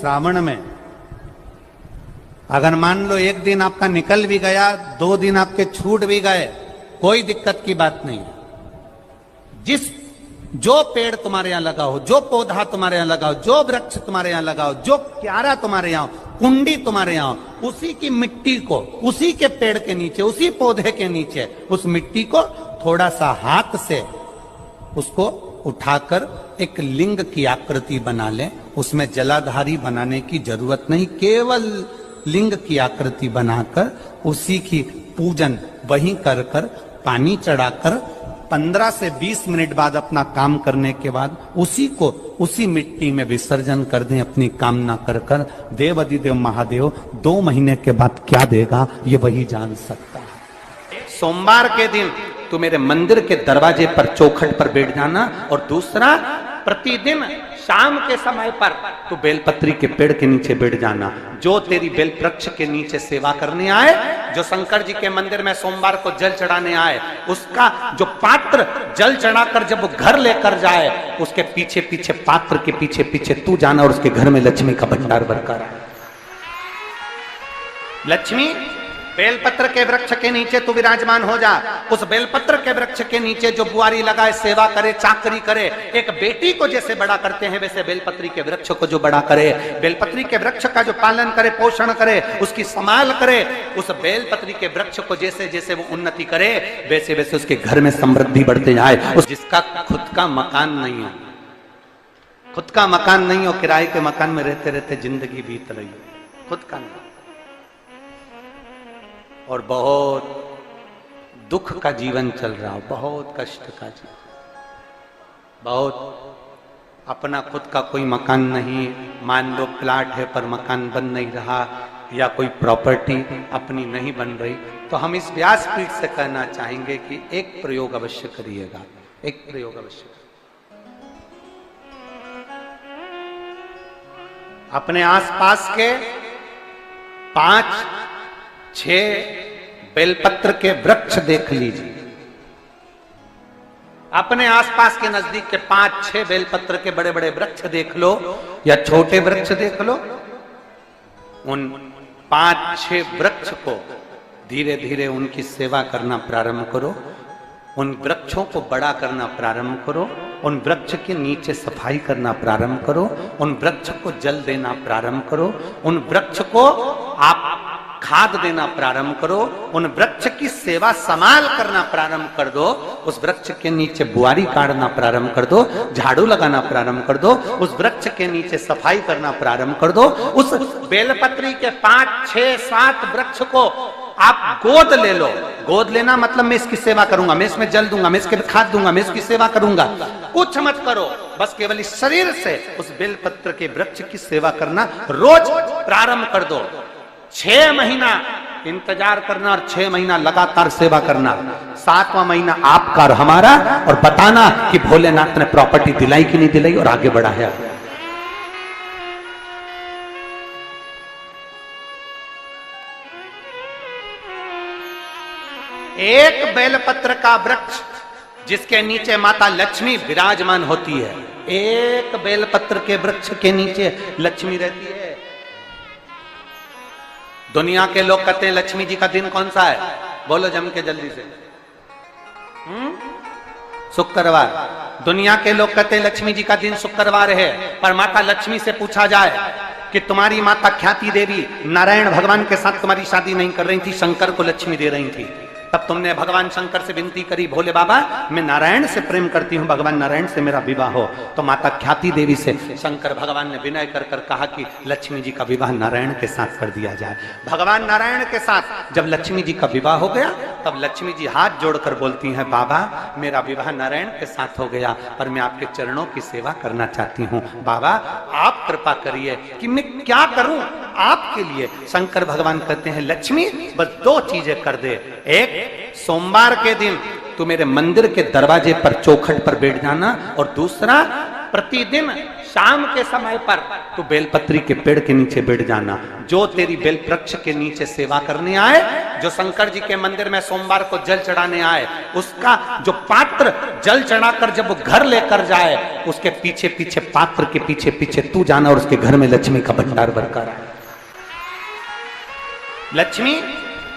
श्रावण में अगर मान लो एक दिन आपका निकल भी गया, 2 दिन आपके छूट भी गए, कोई दिक्कत की बात नहीं। जो पेड़ तुम्हारे यहां लगा हो, जो पौधा तुम्हारे यहां लगा हो, जो वृक्ष तुम्हारे यहां लगा हो, जो क्यारा तुम्हारे यहां हो, कुंडी तुम्हारे यहां हो, उसी की मिट्टी को, उसी के पेड़ के नीचे, उसी पौधे के नीचे, उस मिट्टी को थोड़ा सा हाथ से उसको उठाकर एक लिंग की आकृति बना ले। उसमें जलाधारी बनाने की जरूरत नहीं, केवल लिंग की आकृति बनाकर उसी की पूजन वहीं कर पानी चढ़ाकर 15 से 20 मिनट बाद अपना काम करने के बाद उसी को उसी मिट्टी में विसर्जन कर दें, अपनी कामना कर देव अधिदेव महादेव 2 महीने के बाद क्या देगा ये वही जान सकता है। सोमवार के दिन तू मेरे मंदिर के दरवाजे पर चौखट पर बैठ जाना, और दूसरा प्रतिदिन शाम के समय पर तू बेलपत्री के पेड़ के नीचे बैठ जाना। जो तेरी बेल वृक्ष के नीचे सेवा करने आए, जो शंकर जी के मंदिर में सोमवार को जल चढ़ाने आए, उसका जो पात्र जल चढ़ाकर जब वो घर लेकर जाए, उसके पीछे पीछे, पात्र के पीछे पीछे तू जाना और उसके घर में लक्ष्मी का भंडार भरकर आए। लक्ष्मी बेलपत्र के वृक्ष के नीचे तू विराजमान हो जा। उस बेलपत्र के वृक्ष के नीचे जो बुआरी लगाए, सेवा करे, चाकरी करे, एक बेटी को जैसे बड़ा करते हैं वैसे बेलपत्री के वृक्ष को जो बड़ा करे, बेलपत्री के वृक्ष का जो पालन करे, पोषण करे, उसकी संभाल करे, उस बेलपत्री के वृक्ष को जैसे जैसे वो उन्नति करे वैसे वैसे उसके घर में समृद्धि बढ़ते जाए। उस जिसका खुद का मकान नहीं हो, खुद का मकान नहीं हो, किराए के मकान में रहते रहते जिंदगी बीत रही हो, खुद का नहीं, और बहुत दुख का जीवन चल रहा हो, बहुत कष्ट का जीवन, बहुत अपना खुद का कोई मकान नहीं, मान लो प्लाट है पर मकान बन नहीं रहा, या कोई प्रॉपर्टी अपनी नहीं बन रही, तो हम इस व्यासपीठ से कहना चाहेंगे कि एक प्रयोग अवश्य करिएगा, एक प्रयोग अवश्य। अपने आसपास के 5-6 बेलपत्र के वृक्ष देख लीजिए। अपने आसपास के नजदीक के 5-6 बेलपत्र के बड़े बड़े वृक्ष देख लो या छोटे वृक्ष देख लो। उन 5-6 वृक्ष को धीरे धीरे उनकी सेवा करना प्रारंभ करो, उन वृक्षों को बड़ा करना प्रारंभ करो, उन वृक्ष के नीचे सफाई करना प्रारंभ करो, उन वृक्ष को जल देना प्रारंभ करो, उन वृक्ष को आप खाद देना प्रारंभ करो, उन वृक्ष की सेवा संभाल करना प्रारंभ कर दो, उस वृक्ष के नीचे बुआरी काटना प्रारंभ कर दो, झाड़ू लगाना प्रारंभ कर दो, उस वृक्ष के नीचे सफाई करना प्रारंभ कर दो। उस बेलपत्री के 5-6-7 वृक्ष को आप गोद ले लो। गोद लेना मतलब मैं इसकी सेवा करूंगा, मैं इसमें जल दूंगा, मैं इसके खाद दूंगा, मैं इसकी सेवा करूंगा, कुछ मत करो, बस केवल इस शरीर से उस बेलपत्र के वृक्ष की सेवा करना रोज प्रारंभ कर दो। 6 महीना इंतजार करना और 6 महीना लगातार सेवा करना, 7वां महीना आपका और हमारा, और बताना कि भोलेनाथ ने प्रॉपर्टी दिलाई कि नहीं दिलाई और आगे बढ़ा है। एक बेलपत्र का वृक्ष जिसके नीचे माता लक्ष्मी विराजमान होती है, एक बेलपत्र के वृक्ष के नीचे लक्ष्मी रहती है। दुनिया के लोग कहते हैं लक्ष्मी जी का दिन कौन सा है, बोलो जम के जल्दी से। शुक्रवार। दुनिया के लोग कहते हैं लक्ष्मी जी का दिन शुक्रवार है, पर माता लक्ष्मी से पूछा जाए कि तुम्हारी माता ख्याति देवी नारायण भगवान के साथ तुम्हारी शादी नहीं कर रही थी, शंकर को लक्ष्मी दे रही थी, तब तुमने भगवान शंकर से विनती करी, भोले बाबा मैं नारायण से प्रेम करती हूँ, भगवान नारायण से मेरा विवाह हो। तो माता ख्याति देवी से शंकर भगवान ने विनय कर कर कहा कि लक्ष्मी जी का विवाह नारायण के साथ कर दिया जाए। भगवान नारायण के साथ जब लक्ष्मी जी का विवाह हो गया, तब लक्ष्मी जी हाथ जोड़कर बोलती हैं, बाबा मेरा विवाह नारायण के साथ हो गया, पर मैं आपके चरणों की सेवा करना चाहती हूँ, बाबा आप कृपा करिए कि मैं क्या करूं आपके लिए। शंकर भगवान कहते हैं लक्ष्मी बस 2 चीजें कर दे, एक सोमवार के दिन तू मेरे मंदिर के दरवाजे पर चौखट पर बैठ जाना, और दूसरा प्रतिदिन शाम के समय पर तू बेलपत्री के पेड़ के नीचे बैठ जाना। जो तेरी बेल वृक्ष के नीचे सेवा करने आए, जो शंकर जी के मंदिर में सोमवार को जल चढ़ाने आए, उसका जो पात्र जल चढ़ाकर जब वो घर लेकर जाए, उसके पीछे पीछे, पात्र के पीछे पीछे तू जाना और उसके घर में लक्ष्मी का भंडार भरकर आए। लक्ष्मी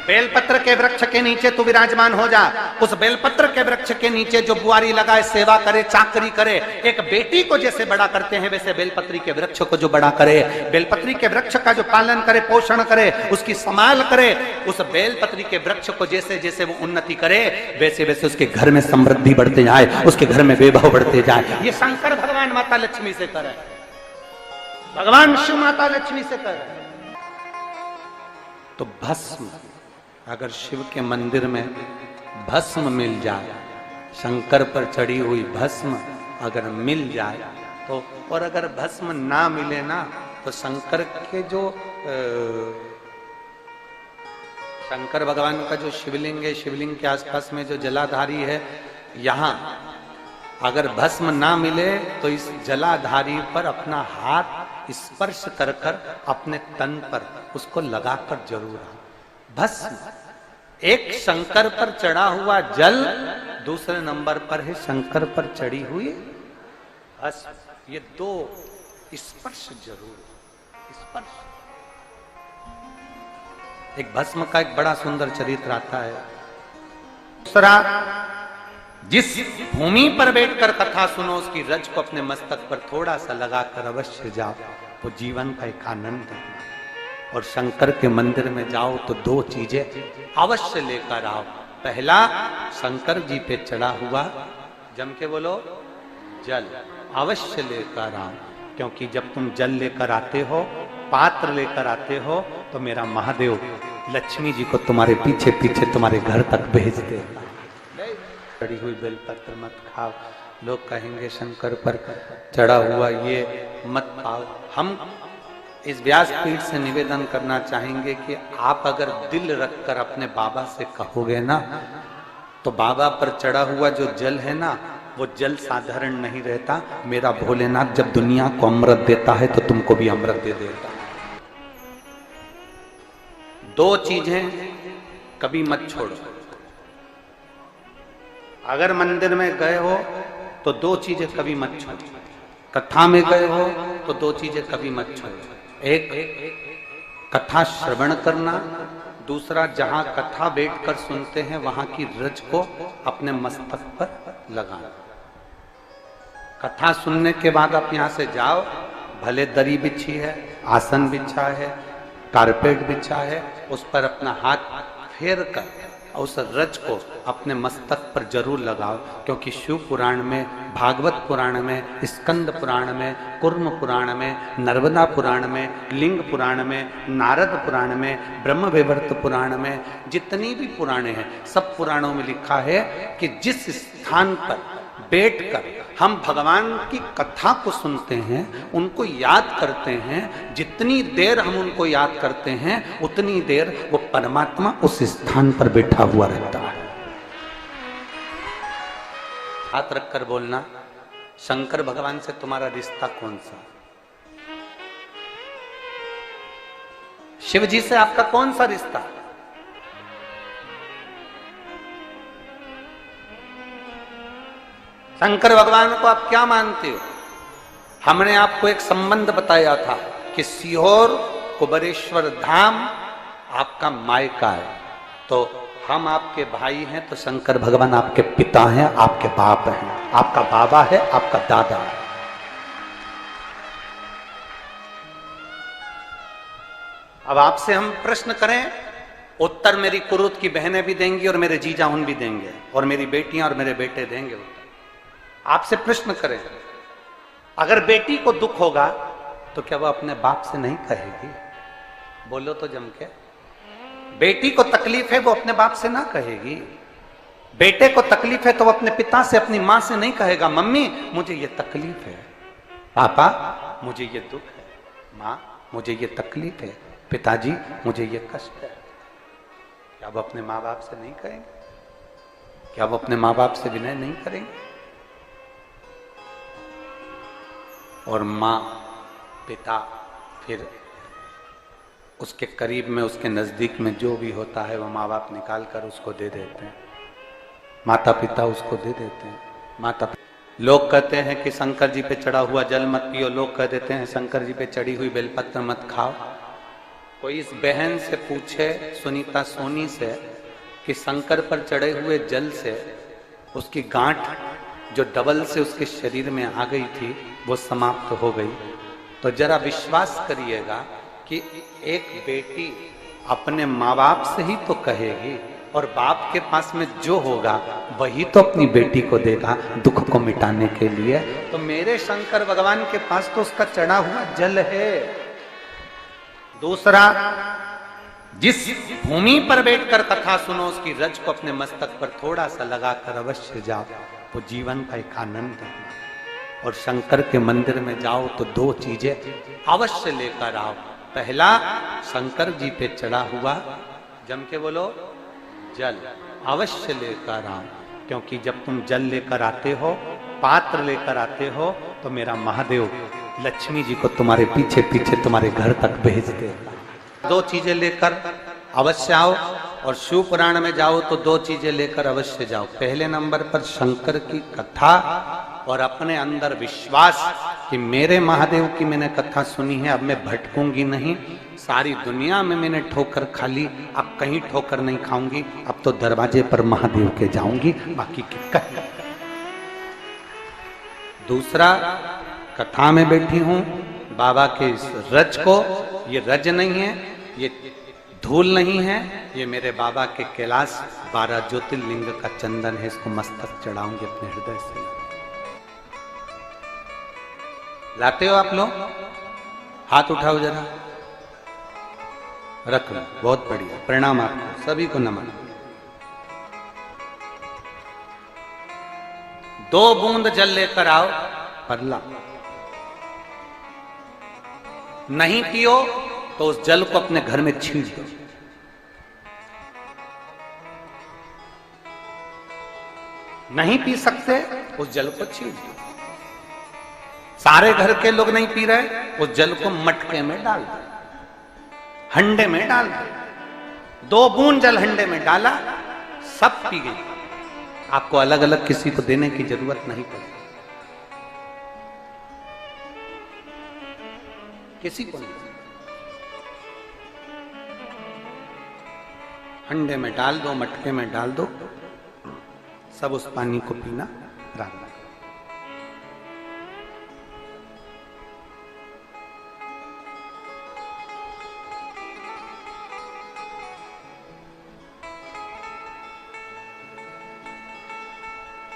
बेलपत्र के वृक्ष के नीचे तू विराजमान हो जा। उस बेलपत्र के वृक्ष के नीचे जो बुआरी लगाए, सेवा करे, चाकरी करे, एक बेटी को जैसे बड़ा करते हैं वैसे बेलपत्री के वृक्ष को जो बड़ा करे, बेलपत्री के वृक्ष का जो पालन करे, पोषण करे, उसकी संभाल करे, उस बेलपत्री के वृक्ष को जैसे जैसे वो उन्नति करे वैसे वैसे उसके घर में समृद्धि बढ़ते जाए, उसके घर में वैभव बढ़ते जाए। ये शंकर भगवान माता लक्ष्मी से करे, भगवान शिव माता लक्ष्मी से करे। तो भस्म, अगर शिव के मंदिर में भस्म मिल जाए, शंकर पर चढ़ी हुई भस्म अगर मिल जाए तो, और अगर भस्म ना मिले ना तो शंकर के जो शंकर भगवान का जो शिवलिंग है, शिवलिंग के आसपास में जो जलाधारी है, यहां अगर भस्म ना मिले तो इस जलाधारी पर अपना हाथ स्पर्श कर कर अपने तन पर उसको लगाकर जरूर आओ। भस्म, एक शंकर पर चढ़ा हुआ जल, दूसरे नंबर पर है शंकर पर चढ़ी हुई भस्म। ये दो स्पर्श जरूर, स्पर्श। एक भस्म का एक बड़ा सुंदर चरित्र आता है। दूसरा, जिस भूमि पर बैठकर कथा सुनो उसकी रज को अपने मस्तक पर थोड़ा सा लगाकर अवश्य जाओ, वो जीवन का एक आनंद है। और शंकर के मंदिर में जाओ तो दो चीजें अवश्य लेकर आओ। पहला, शंकर जी पे चढ़ा हुआ, जम के बोलो, जल अवश्य लेकर आओ, क्योंकि जब तुम जल लेकर आते हो, पात्र लेकर आते हो, तो मेरा महादेव लक्ष्मी जी को तुम्हारे पीछे पीछे तुम्हारे घर तक भेज देगा। चढ़ी हुई बेलपत्र मत खाओ, लोग कहेंगे शंकर पर चढ़ा हुआ ये मत खाओ। हम इस व्यासपीठ से निवेदन करना चाहेंगे कि आप अगर दिल रखकर अपने बाबा से कहोगे ना, तो बाबा पर चढ़ा हुआ जो जल है ना, वो जल साधारण नहीं रहता। मेरा भोलेनाथ जब दुनिया को अमृत देता है तो तुमको भी अमृत दे देता है। दो चीजें कभी मत छोड़ो। अगर मंदिर में गए हो तो दो चीजें कभी मत छोड़ो। कथा में गए हो तो दो चीजें कभी मत छोड़ो। एक, कथा श्रवण करना, दूसरा जहां कथा बैठकर सुनते हैं वहां की रज को अपने मस्तक पर लगाना। कथा सुनने के बाद आप यहां से जाओ, भले दरी बिछी है, आसन बिछा है, कारपेट बिछा है, उस पर अपना हाथ फेर कर उस रज को अपने मस्तक पर जरूर लगाओ। क्योंकि शिव पुराण में, भागवत पुराण में, स्कंद पुराण में, कुर्म पुराण में, नर्मदा पुराण में, लिंग पुराण में, नारद पुराण में, ब्रह्म वैवर्त पुराण में, जितनी भी पुराणे हैं, सब पुराणों में लिखा है कि जिस स्थान पर बैठकर हम भगवान की कथा को सुनते हैं, उनको याद करते हैं, जितनी देर हम उनको याद करते हैं उतनी देर वो परमात्मा उस स्थान पर बैठा हुआ रहता है। हाथ रखकर बोलना, शंकर भगवान से तुम्हारा रिश्ता कौन सा? शिव जी से आपका कौन सा रिश्ता? शंकर भगवान को आप क्या मानते हो? हमने आपको एक संबंध बताया था कि सीहोर कुबेरेश्वर धाम आपका मायका है, तो हम आपके भाई हैं, तो शंकर भगवान आपके पिता हैं, आपके बाप हैं, आपका बाबा है, आपका दादा है। अब आपसे हम प्रश्न करें, उत्तर मेरी कुरुत की बहनें भी देंगी और मेरे जीजा उन भी देंगे और मेरी बेटियां और मेरे बेटे देंगे। आपसे प्रश्न करें, अगर बेटी को दुख होगा तो क्या वो अपने बाप से नहीं कहेगी? बोलो तो जम के। बेटी को तकलीफ है वो अपने बाप से ना कहेगी। बेटे को तकलीफ है तो वो अपने पिता से, अपनी मां से नहीं कहेगा, मम्मी मुझे ये तकलीफ है, पापा मुझे ये दुख है, मां मुझे ये तकलीफ है, पिताजी मुझे ये कष्ट है। क्या वो अपने माँ बाप से नहीं कहेंगे? क्या वो अपने माँ बाप से विनय नहीं करेंगे? और माँ, पिता, फिर उसके करीब में, उसके नजदीक में जो भी होता है वो माँ बाप निकाल कर उसको दे देते हैं, माता पिता उसको दे देते हैं। लोग कहते हैं कि शंकर जी पे चढ़ा हुआ जल मत पियो, लोग कह देते हैं शंकर जी पे चढ़ी हुई बेलपत्र मत खाओ। कोई इस बहन से पूछे, सुनीता सोनी से, कि शंकर पर चढ़े हुए जल से उसकी गांठ जो डबल से उसके शरीर में आ गई थी वो समाप्त हो गई, तो जरा विश्वास करिएगा कि एक बेटी अपने माँ बाप से ही तो कहेगी, और बाप के पास में जो होगा वही तो अपनी बेटी को देगा दुख को मिटाने के लिए। तो मेरे शंकर भगवान के पास तो उसका चढ़ा हुआ जल है। दूसरा, जिस भूमि पर बैठकर कथा सुनो उसकी रज को अपने मस्तक पर थोड़ा सा लगाकर अवश्य जाओ, वो जीवन का एक आनंद है। और शंकर के मंदिर में जाओ तो दो चीजें अवश्य लेकर आओ। पहला, शंकर जी पे चढ़ा हुआ, जम के बोलो, जल अवश्य लेकर आओ, क्योंकि जब तुम जल लेकर आते हो, पात्र लेकर आते हो, तो मेरा महादेव लक्ष्मी जी को तुम्हारे पीछे पीछे तुम्हारे घर तक भेज देगा। दो चीजें लेकर अवश्य आओ। और शिव पुराण में जाओ तो दो चीजें लेकर अवश्य जाओ। पहले नंबर पर शंकर की कथा और अपने अंदर विश्वास कि मेरे महादेव की मैंने कथा सुनी है, अब मैं भटकूंगी नहीं। सारी दुनिया में मैंने ठोकर खा ली, अब कहीं ठोकर नहीं खाऊंगी, अब तो दरवाजे पर महादेव के जाऊंगी, बाकी के कहीं। दूसरा, कथा में बैठी हूं बाबा के इस रज को, ये रज नहीं है, ये धूल नहीं है, ये मेरे बाबा के कैलाश 12 ज्योतिर्लिंग का चंदन है, इसको मस्तक चढ़ाऊंगी अपने हृदय से। लाते हो आप लोग? हाथ उठाओ जरा, रख लो, बहुत बढ़िया, प्रणाम आपको सभी को, नमन। 2 बूंद जल लेकर आओ, परला। नहीं पियो तो उस जल को अपने घर में छींट दो। नहीं पी सकते, उस जल को छींट दो। सारे घर के लोग नहीं पी रहे, उस जल को मटके में डाल दो, हंडे में डाल दो। 2 बूंद जल हंडे में डाला, सब पी गई। आपको अलग अलग किसी को देने की जरूरत नहीं पड़ी, किसी को नहीं। हंडे में डाल दो, मटके में डाल दो, सब उस पानी को पीना रात।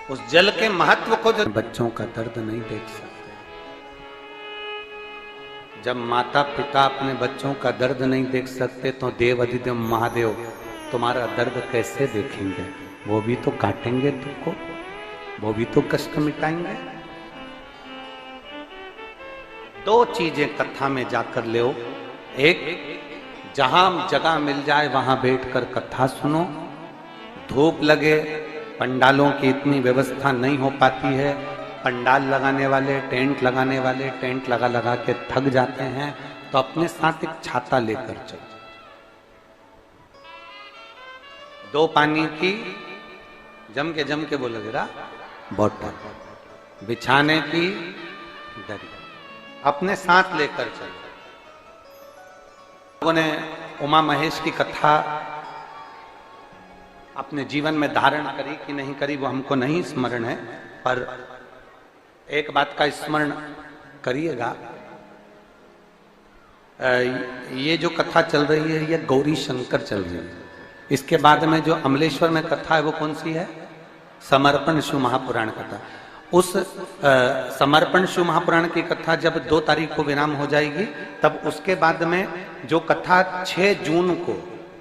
उस जल के महत्व को जो बच्चों का दर्द नहीं देख सकते, जब माता पिता अपने बच्चों का दर्द नहीं देख सकते तो देव अधिदेव महादेव तुम्हारा दर्द कैसे देखेंगे? वो भी तो काटेंगे तुमको, वो भी तो कष्ट मिटाएंगे। 2 चीजें कथा में जाकर ले। एक, जहां जगह मिल जाए वहां बैठकर कथा सुनो। धूप लगे, पंडालों की इतनी व्यवस्था नहीं हो पाती है, पंडाल लगाने वाले, टेंट लगाने वाले टेंट लगा लगा के थक जाते हैं, तो अपने साथ एक छाता लेकर चलो। 2 पानी की, जम के बोलो जरा, बोतल, बिछाने की दरी अपने साथ लेकर चलो। लोगों ने उमा महेश की कथा अपने जीवन में धारण करी कि नहीं करी वो हमको नहीं स्मरण है, पर एक बात का स्मरण करिएगा, ये जो कथा चल रही है ये गौरी शंकर चल रही है। इसके बाद में जो अमलेश्वर में कथा है वो कौन सी है? समर्पण शिव महापुराण कथा। उस समर्पण शिव महापुराण की कथा जब 2 तारीख को विराम हो जाएगी, तब उसके बाद में जो कथा 6 जून को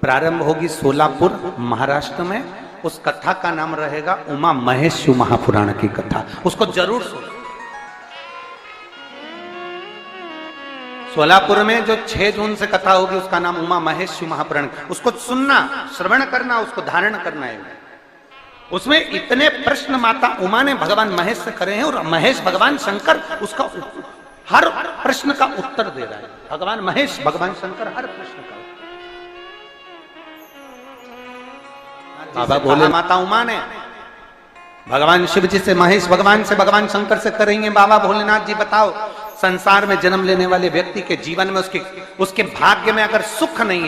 प्रारंभ होगी सोलापुर महाराष्ट्र में, उस कथा का नाम रहेगा उमा महेश शिव महापुराण की कथा। उसको जरूर सुनो। सोलापुर में जो 6 जून से कथा होगी उसका नाम उमा महेश शिव महापुराण। उसको सुनना, श्रवण करना, उसको धारण करना है। उसमें इतने प्रश्न माता उमा ने भगवान महेश से करे हैं और महेश भगवान शंकर उसका हर प्रश्न का उत्तर दे रहा है भगवान महेश, भगवान शंकर हर प्रश्न का। बाबा बोले माता उमा ने भगवान शिव जी से, महेश भगवान से, भगवान शंकर से करेंगे, बाबा भोलेनाथ जी बताओ संसार में जन्म लेने वाले व्यक्ति के जीवन में उसके भाग्य में अगर सुख नहीं है